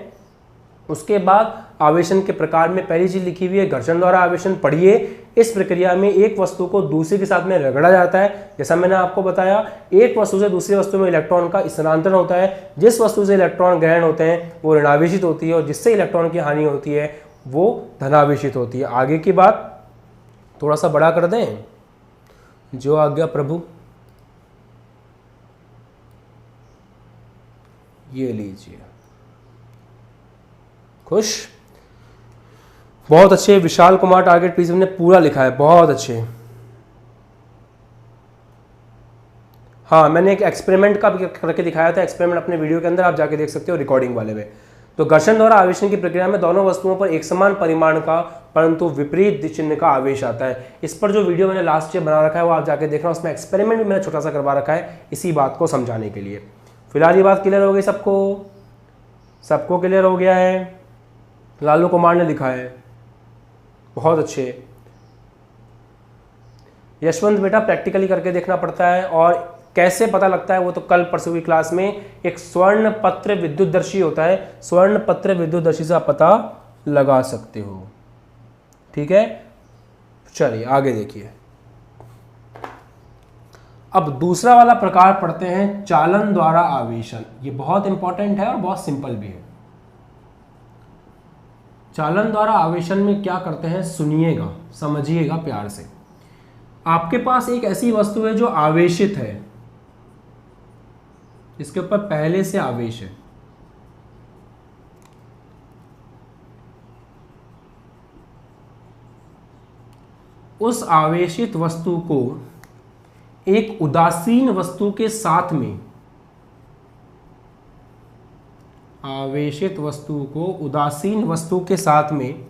Speaker 1: उसके बाद आवेशन के प्रकार में पहली चीज लिखी हुई है घर्षण द्वारा आवेशन। पढ़िए, इस प्रक्रिया में एक वस्तु को दूसरे के साथ में रगड़ा जाता है। जैसा मैंने आपको बताया, एक वस्तु से दूसरी वस्तु में इलेक्ट्रॉन का स्थानांतरण होता है। जिस वस्तु से इलेक्ट्रॉन ग्रहण होते हैं वो ऋणावेशित होती है और जिससे इलेक्ट्रॉन की हानि होती है वो धनावेशित होती है। आगे की बात थोड़ा सा बड़ा कर दें, जो आज्ञा प्रभु। ये लीजिए, खुश, बहुत अच्छे। विशाल कुमार टारगेट प्रिज्म ने पूरा लिखा है, बहुत अच्छे। हाँ, मैंने एक एक्सपेरिमेंट का भी करके दिखाया था, एक्सपेरिमेंट अपने वीडियो के अंदर आप जाके देख सकते हो रिकॉर्डिंग वाले में। तो घर्षण द्वारा आवेशन की प्रक्रिया में दोनों वस्तुओं पर एक समान परिमाण का परंतु विपरीत चिन्ह का आवेश आता है। इस पर जो वीडियो मैंने लास्ट ईयर बना रखा है वो आप जाके देखना, उसमें एक्सपेरिमेंट भी मैंने छोटा सा करवा रखा है इसी बात को समझाने के लिए। फिलहाल ये बात क्लियर हो गई सबको, सबको क्लियर हो गया है। लालू कुमार ने लिखा है, बहुत अच्छे। यशवंत बेटा प्रैक्टिकली करके देखना पड़ता है और कैसे पता लगता है वो तो कल परसों की क्लास में एक स्वर्ण पत्र विद्युतदर्शी होता है, स्वर्ण पत्र विद्युतदर्शी से आप पता लगा सकते हो। ठीक है, चलिए आगे देखिए। अब दूसरा वाला प्रकार पढ़ते हैं, चालन द्वारा आवेशन। ये बहुत इंपॉर्टेंट है और बहुत सिंपल भी है। चालन द्वारा आवेशन में क्या करते हैं सुनिएगा, समझिएगा प्यार से। आपके पास एक ऐसी वस्तु है जो आवेशित है, इसके ऊपर पहले से आवेश है। उस आवेशित वस्तु को एक उदासीन वस्तु के साथ में, आवेशित वस्तु को उदासीन वस्तु के साथ में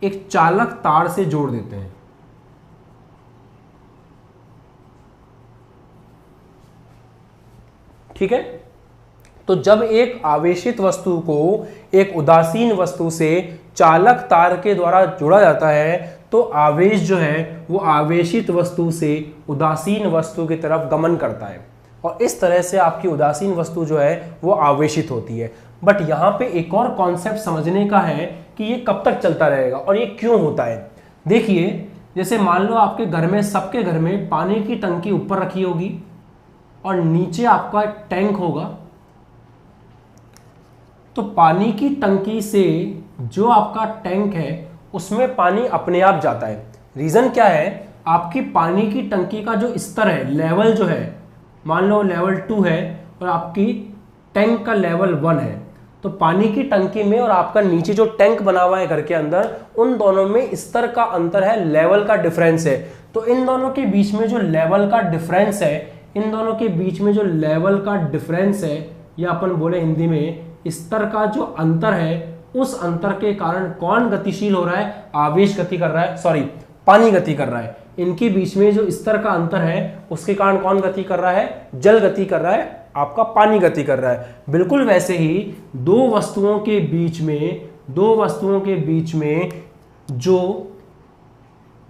Speaker 1: एक चालक तार से जोड़ देते हैं। ठीक है, तो जब एक आवेशित वस्तु को एक उदासीन वस्तु से चालक तार के द्वारा जोड़ा जाता है तो आवेश जो है वो आवेशित वस्तु से उदासीन वस्तु की तरफ गमन करता है और इस तरह से आपकी उदासीन वस्तु जो है वो आवेशित होती है। बट यहाँ पे एक और कॉन्सेप्ट समझने का है कि ये कब तक चलता रहेगा और ये क्यों होता है। देखिए, जैसे मान लो आपके घर में, सबके घर में पानी की टंकी ऊपर रखी होगी और नीचे आपका टैंक होगा। तो पानी की टंकी से जो आपका टैंक है उसमें पानी अपने आप जाता है। रीजन क्या है, आपकी पानी की टंकी का जो स्तर है, लेवल जो है, मान लो लेवल 2 है और आपकी टैंक का लेवल 1 है, तो पानी की टंकी में और आपका नीचे जो टैंक बना हुआ है घर के अंदर, उन दोनों में स्तर का अंतर है, लेवल का डिफरेंस है। तो इन दोनों के बीच में जो लेवल का डिफरेंस है, इन दोनों के बीच में जो लेवल का डिफरेंस है, या अपन बोले हिंदी में स्तर का जो अंतर है, उस अंतर के कारण कौन गतिशील हो रहा है? आवेश गति कर रहा है, सॉरी पानी गति कर रहा है। इनके बीच में जो स्तर का अंतर है उसके कारण कौन गति कर रहा है? जल गति कर रहा है, आपका पानी गति कर रहा है। बिल्कुल वैसे ही दो वस्तुओं के बीच में जो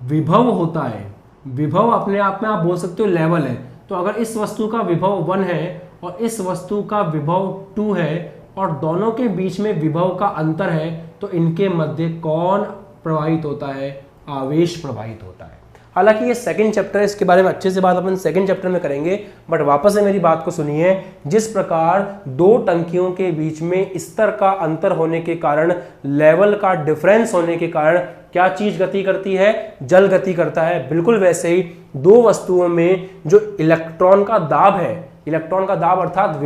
Speaker 1: विभव होता है, विभव अपने आप में आप बोल सकते हो लेवल है। तो अगर इस वस्तु का विभव 1 है और इस वस्तु का विभव 2 है और दोनों के बीच में विभव का अंतर है, तो इनके मध्य कौन प्रवाहित होता है? आवेश प्रवाहित होता है। हालांकि ये सेकंड चैप्टर है, इसके बारे में अच्छे से बात अपन सेकंड चैप्टर में करेंगे, बट वापस से मेरी बात को सुनिए। जिस प्रकार दो टंकियों के बीच में स्तर का अंतर होने के कारण, लेवल का डिफरेंस होने के कारण क्या चीज गति करती है? जल गति करता है। बिल्कुल वैसे ही दो वस्तुओं में जो इलेक्ट्रॉन का दाब है, इलेक्ट्रॉन का दाब अर्थात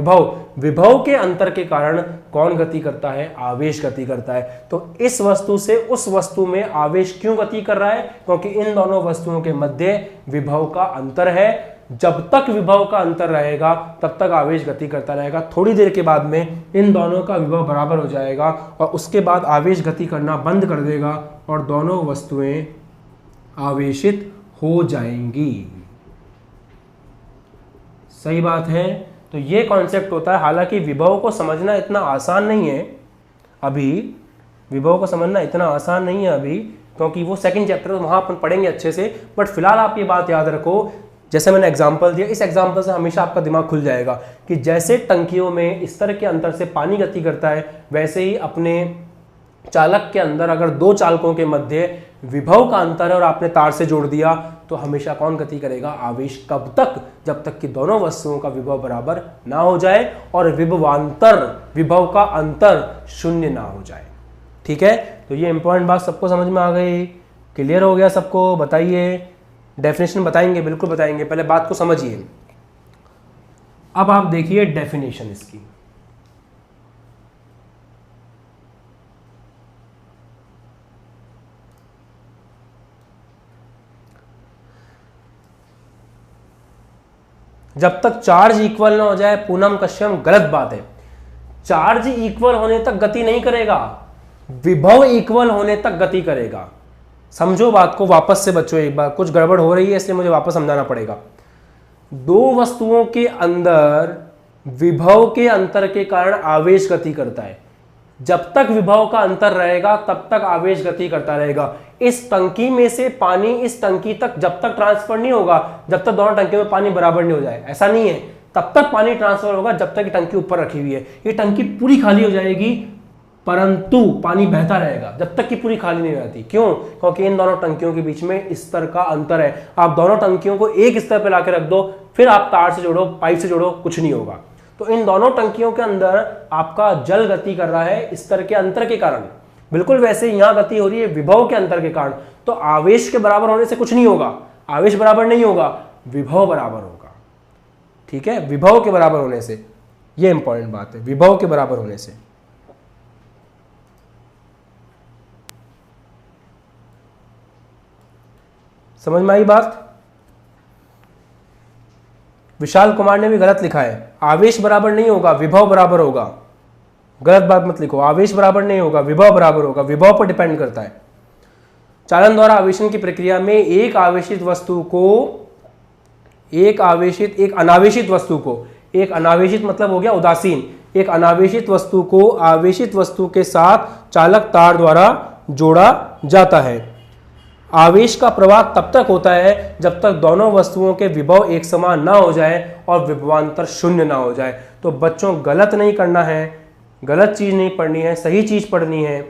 Speaker 1: विभव के अंतर के कारण कौन गति करता है? आवेश गति करता है। तो इस वस्तु से उस वस्तु में आवेश क्यों गति कर रहा है? क्योंकि इन दोनों वस्तुओं के मध्य विभव का अंतर है। जब तक विभव का अंतर रहेगा तब तक आवेश गति करता रहेगा। थोड़ी देर के बाद में इन दोनों का विभव बराबर हो जाएगा और उसके बाद आवेश गति करना बंद कर देगा और दोनों वस्तुएं आवेशित हो जाएंगी। सही बात है। तो ये कॉन्सेप्ट होता है। हालांकि विभव को समझना इतना आसान नहीं है अभी, विभव को समझना इतना आसान नहीं है अभी, क्योंकि वो सेकंड चैप्टर वहां अपन पढ़ेंगे अच्छे से। बट फिलहाल आप ये बात याद रखो, जैसे मैंने एग्जांपल दिया, इस एग्जांपल से हमेशा आपका दिमाग खुल जाएगा कि जैसे टंकियों में स्तर के अंतर से पानी गति करता है, वैसे ही अपने चालक के अंदर अगर दो चालकों के मध्य विभव का अंतर है और आपने तार से जोड़ दिया, तो हमेशा कौन गति करेगा? आवेश। कब तक? जब तक कि दोनों वस्तुओं का विभव बराबर ना हो जाए और विभवांतर, विभव का अंतर शून्य ना हो जाए। ठीक है, तो ये इंपॉर्टेंट बात सबको समझ में आ गई? क्लियर हो गया सबको? बताइए। डेफिनेशन बताएंगे, बिल्कुल बताएंगे, पहले बात को समझिए। अब आप देखिए डेफिनेशन इसकी। जब तक चार्ज इक्वल ना हो जाए, पूनम कश्यप, गलत बात है। चार्ज इक्वल होने तक गति नहीं करेगा, विभव इक्वल होने तक गति करेगा। समझो बात को वापस से बच्चों, एक बार कुछ गड़बड़ हो रही है इसलिए मुझे वापस समझाना पड़ेगा। दो वस्तुओं के अंदर विभव के अंतर के कारण आवेश गति करता है। जब तक विभव का अंतर रहेगा तब तक आवेश गति करता रहेगा। इस टंकी में से पानी इस टंकी तक जब तक ट्रांसफर नहीं होगा, जब तक दोनों टंकी में पानी बराबर नहीं हो जाए, ऐसा नहीं है, तब तक पानी ट्रांसफर होगा जब तक टंकी ऊपर रखी हुई है। ये टंकी पूरी खाली हो जाएगी परंतु पानी बहता रहेगा जब तक कि पूरी खाली नहीं हो जाती। क्यों? क्योंकि इन दोनों टंकियों के बीच में स्तर का अंतर है। आप दोनों टंकियों को एक स्तर पर लाकर रख दो, फिर आप तार से जोड़ो, पाइप से जोड़ो, कुछ नहीं होगा। तो इन दोनों टंकियों के अंदर आपका जल गति कर रहा है स्तर के अंतर के कारण। बिल्कुल वैसे यहां गति हो रही है विभव के अंतर के कारण। तो आवेश के बराबर होने से कुछ नहीं होगा, आवेश बराबर नहीं होगा, विभव बराबर होगा। ठीक है, विभव के बराबर होने से, यह इंपॉर्टेंट बात है, विभव के बराबर होने से। समझ में आई बात? विशाल कुमार ने भी गलत लिखा है, आवेश बराबर नहीं होगा, विभव बराबर होगा। गलत बात मत लिखो, आवेश बराबर नहीं होगा, विभव बराबर होगा। विभव पर डिपेंड करता है। चालन द्वारा आवेशन की प्रक्रिया में एक अनावेशित वस्तु को, एक अनावेशित मतलब हो गया उदासीन, एक अनावेशित वस्तु को आवेशित वस्तु के साथ चालक तार द्वारा जोड़ा जाता है। आवेश का प्रवाह तब तक होता है जब तक दोनों वस्तुओं के विभव एक समान ना हो जाए और विभवांतर शून्य ना हो जाए। तो बच्चों गलत नहीं करना है, गलत चीज नहीं पढ़नी है, सही चीज पढ़नी है,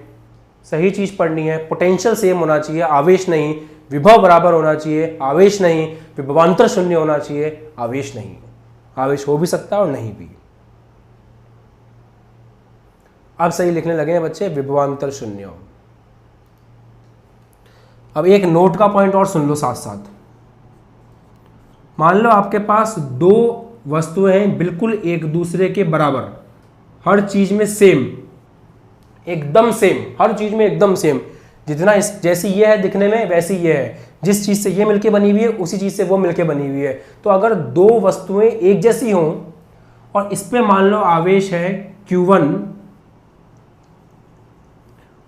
Speaker 1: सही चीज पढ़नी है। पोटेंशियल सेम होना चाहिए, आवेश नहीं। विभव बराबर होना चाहिए, आवेश नहीं। विभवांतर शून्य होना चाहिए, आवेश नहीं। आवेश हो भी सकता है और नहीं भी। अब सही लिखने लगे हैं बच्चे, विभवांतर शून्य। अब एक नोट का पॉइंट और सुन लो साथ साथ। मान लो आपके पास दो वस्तुएं हैं बिल्कुल एक दूसरे के बराबर, हर चीज में सेम, एकदम सेम, हर चीज में एकदम सेम। जितना इस जैसी ये है दिखने में वैसी ये है, जिस चीज से ये मिलके बनी हुई है उसी चीज से वो मिलके बनी हुई है। तो अगर दो वस्तुएं एक जैसी हों और इस पे मान लो आवेश है Q1,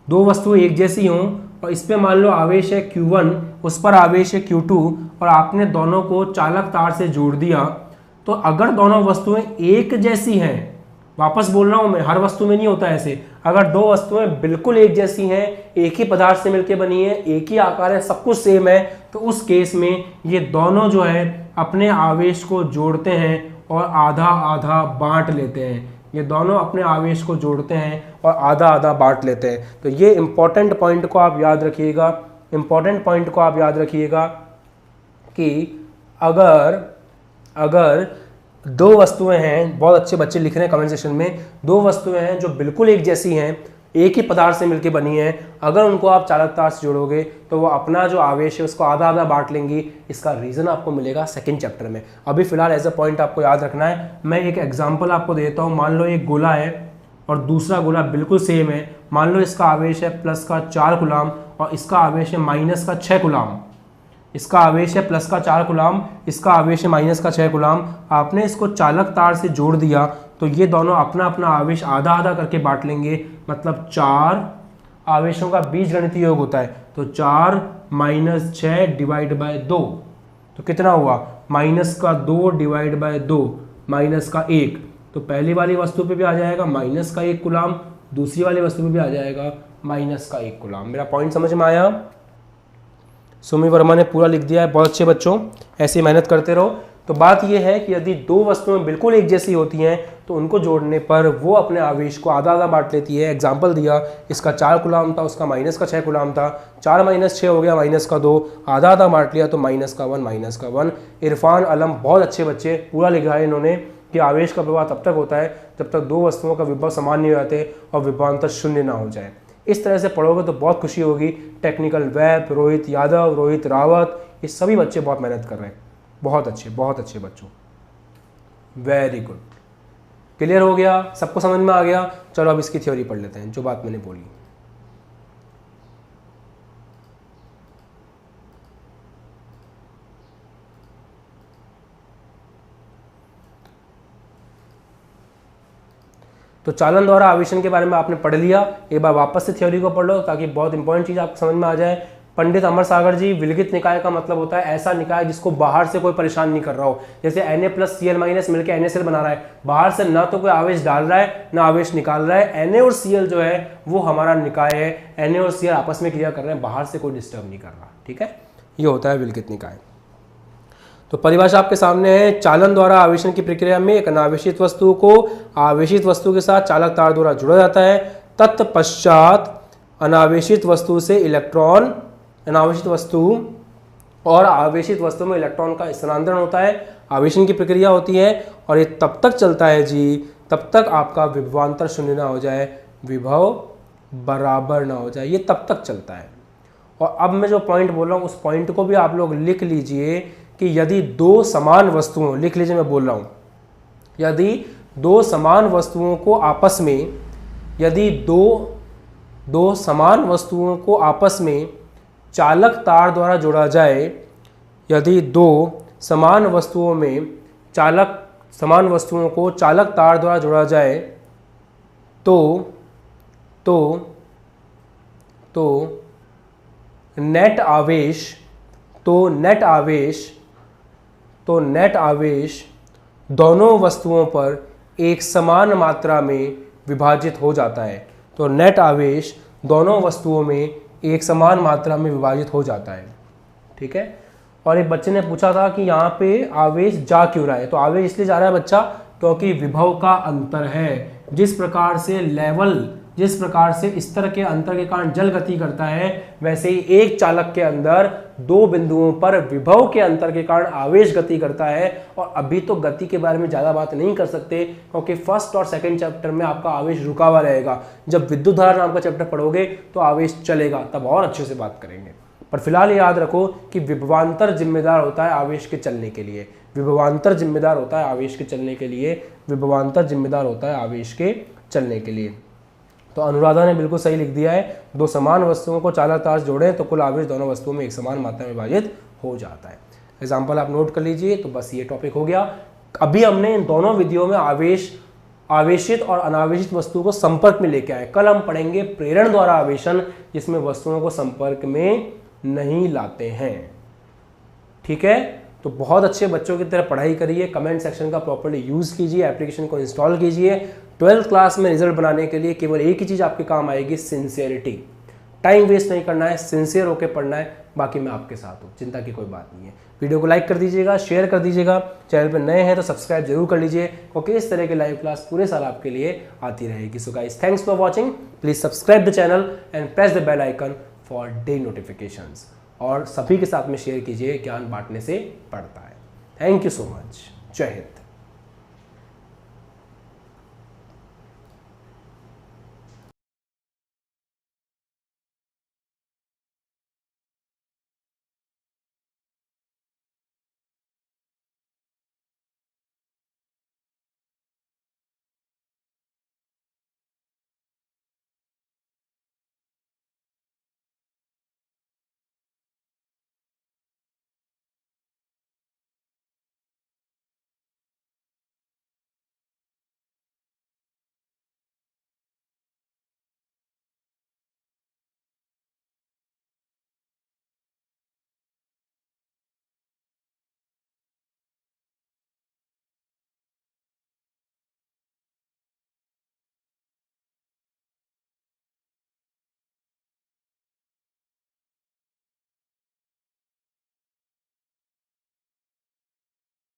Speaker 1: दो वस्तुएं एक जैसी हों और इस पे मान लो आवेश है Q1, उस पर आवेश है Q2 और आपने दोनों को चालक तार से जोड़ दिया, तो अगर दोनों वस्तुएं एक जैसी हैं, वापस बोल रहा हूं मैं, हर वस्तु में नहीं होता ऐसे, अगर दो वस्तुएं बिल्कुल एक जैसी हैं, एक ही पदार्थ से मिलकर बनी है, एक ही आकार है, सब कुछ सेम है, तो उस केस में ये दोनों जो है अपने आवेश को जोड़ते हैं और आधा आधा बांट लेते हैं। ये दोनों अपने आवेश को जोड़ते हैं और आधा आधा बांट लेते हैं। तो ये इंपॉर्टेंट पॉइंट को आप याद रखिएगा, इंपॉर्टेंट पॉइंट को आप याद रखिएगा कि अगर दो वस्तुएं हैं, बहुत अच्छे बच्चे लिख रहे हैं कमेंट सेक्शन में, दो वस्तुएं हैं जो बिल्कुल एक जैसी हैं, एक ही पदार्थ से मिलकर बनी है, अगर उनको आप चालक तार से जोड़ोगे तो वो अपना जो आवेश है उसको आधा आधा बांट लेंगी। इसका रीजन आपको मिलेगा सेकंड चैप्टर में। अभी फिलहाल एज अ पॉइंट आपको याद रखना है। मैं एक एग्जांपल आपको देता हूँ। मान लो एक गोला है और दूसरा गोला बिल्कुल सेम है। मान लो इसका आवेश है प्लस का 4 कूलम और इसका आवेश है माइनस का 6 कूलम। इसका आवेश है प्लस का 4 कूलम, इसका आवेश है माइनस का 6 कूलम। आपने इसको चालक तार से जोड़ दिया तो ये दोनों अपना अपना आवेश आधा आधा करके बांट लेंगे, मतलब 4 आवेशों का बीजगणितीय योग होता है। तो 4 माइनस 6 डिवाइड बाय 2, तो कितना हुआ, माइनस का 2 डिवाइड बाय 2, माइनस का 1। तो पहली वाली वस्तु पे भी आ जाएगा माइनस का 1 कूलम, दूसरी वाली वस्तु पे भी आ जाएगा माइनस का 1 कूलम। मेरा पॉइंट समझ में आया? सुमी वर्मा ने पूरा लिख दिया है, बहुत अच्छे बच्चों, ऐसी मेहनत करते रहो। तो बात यह है कि यदि दो वस्तुएं बिल्कुल एक जैसी होती हैं तो उनको जोड़ने पर वो अपने आवेश को आधा आधा बांट लेती है। एग्जाम्पल दिया, इसका 4 कूलम था, उसका माइनस का 6 कूलम था, 4 माइनस 6 हो गया माइनस का 2, आधा आधा बांट लिया तो माइनस का 1 माइनस का 1। इरफान अलम, बहुत अच्छे बच्चे, पूरा लिखा है इन्होंने कि आवेश का प्रभाव तब तक होता है जब तक दो वस्तुओं का विभव समान नहीं हो जाते और विभवांतर शून्य ना हो जाए। इस तरह से पढ़ोगे तो बहुत खुशी होगी। टेक्निकल वेब, रोहित यादव, रोहित रावत, ये सभी बच्चे बहुत मेहनत कर रहे हैं। बहुत अच्छे बच्चों, वेरी गुड। क्लियर हो गया? सबको समझ में आ गया? चलो अब इसकी थ्योरी पढ़ लेते हैं, जो बात मैंने बोली। तो चालन द्वारा आवेशन के बारे में आपने पढ़ लिया। एक बार वापस से थ्योरी को पढ़ लो ताकि बहुत इंपॉर्टेंट चीज आपको समझ में आ जाए। पंडित अमर सागर जी, विलगित निकाय का मतलब होता है ऐसा निकाय जिसको बाहर से कोई परेशान नहीं कर रहा हो। जैसे Na प्लस Cl माइनस मिलकर NaCl बना रहा है, बाहर से ना तो कोई आवेश डाल रहा है ना आवेश निकाल रहा है। Na और Cl जो है वो हमारा निकाय है, Na और Cl आपस में क्रिया कर रहे हैं, बाहर से कोई डिस्टर्ब नहीं कर रहा। ठीक है, ये होता है विलगित निकाय। तो परिभाषा आपके सामने है। चालन द्वारा आवेशन की प्रक्रिया में एक अनावेशित वस्तु को आवेशित वस्तु के साथ चालक तार द्वारा जोड़ा जाता है। तत्पश्चात अनावेशित वस्तु से इलेक्ट्रॉन, अनावेशित वस्तु और आवेशित वस्तु में इलेक्ट्रॉन का स्थानांतरण होता है, आवेशन की प्रक्रिया होती है। और ये तब तक चलता है जी तब तक आपका विभवांतर शून्य ना हो जाए, विभव बराबर ना हो जाए, ये तब तक चलता है। और अब मैं जो पॉइंट बोल रहा हूँ उस पॉइंट को भी आप लोग लिख लीजिए कि यदि दो समान वस्तुओं, लिख लीजिए मैं बोल रहा हूँ, यदि दो समान वस्तुओं को आपस में, यदि दो समान वस्तुओं को आपस में चालक तार द्वारा जोड़ा जाए, यदि दो समान वस्तुओं में समान वस्तुओं को चालक तार द्वारा जोड़ा जाए तो नेट आवेश दोनों वस्तुओं पर एक समान मात्रा में विभाजित हो जाता है। तो नेट आवेश दोनों वस्तुओं में एक समान मात्रा में विभाजित हो जाता है। ठीक है। और एक बच्चे ने पूछा था कि यहाँ पे आवेश जा क्यों रहा है, तो आवेश इसलिए जा रहा है बच्चा क्योंकि विभव का अंतर है। जिस प्रकार से स्तर के अंतर के कारण जल गति करता है, वैसे ही एक चालक के अंदर दो बिंदुओं पर विभव के अंतर के कारण आवेश गति करता है। और अभी तो गति के बारे में ज्यादा बात नहीं कर सकते क्योंकि फर्स्ट और सेकंड चैप्टर में आपका आवेश रुका हुआ रहेगा। जब विद्युत धारा नाम का चैप्टर पढ़ोगे तो आवेश चलेगा, तब और अच्छे से बात करेंगे। पर फिलहाल याद रखो कि विभवांतर जिम्मेदार होता है आवेश के चलने के लिए, विभवांतर जिम्मेदार होता है आवेश के चलने के लिए, विभवांतर जिम्मेदार होता है आवेश के चलने के लिए। तो अनुराधा ने बिल्कुल सही लिख दिया है, दो समान वस्तुओं को चालक तार जोड़ें तो कुल आवेश दोनों वस्तुओं में एक समान मात्रा में विभाजित हो जाता है। एग्जाम्पल आप नोट कर लीजिए। तो बस ये टॉपिक हो गया। अभी हमने इन दोनों विधियों में आवेशित और अनावेशित वस्तुओं को संपर्क में लेके आए। कल हम पढ़ेंगे प्रेरण द्वारा आवेशन, जिसमें वस्तुओं को संपर्क में नहीं लाते हैं। ठीक है, तो बहुत अच्छे बच्चों की तरह पढ़ाई करिए, कमेंट सेक्शन का प्रॉपर्ली यूज कीजिए, एप्लीकेशन को इंस्टॉल कीजिए। 12th क्लास में रिजल्ट बनाने के लिए केवल एक ही चीज आपके काम आएगी, सिंसियरिटी। टाइम वेस्ट नहीं करना है, सिंसियर होकर पढ़ना है। बाकी मैं आपके साथ हूँ, चिंता की कोई बात नहीं है। वीडियो को लाइक कर दीजिएगा, शेयर कर दीजिएगा। चैनल पर नए हैं तो सब्सक्राइब जरूर कर लीजिए, क्योंकि इस तरह की लाइव क्लास पूरे साल आपके लिए आती रहेगी। So guys, thanks for watching. Please subscribe the channel and press the bell icon for the notifications. और सभी के साथ में शेयर कीजिए, ज्ञान बांटने से पड़ता है। Thank you so much. जय हिंद।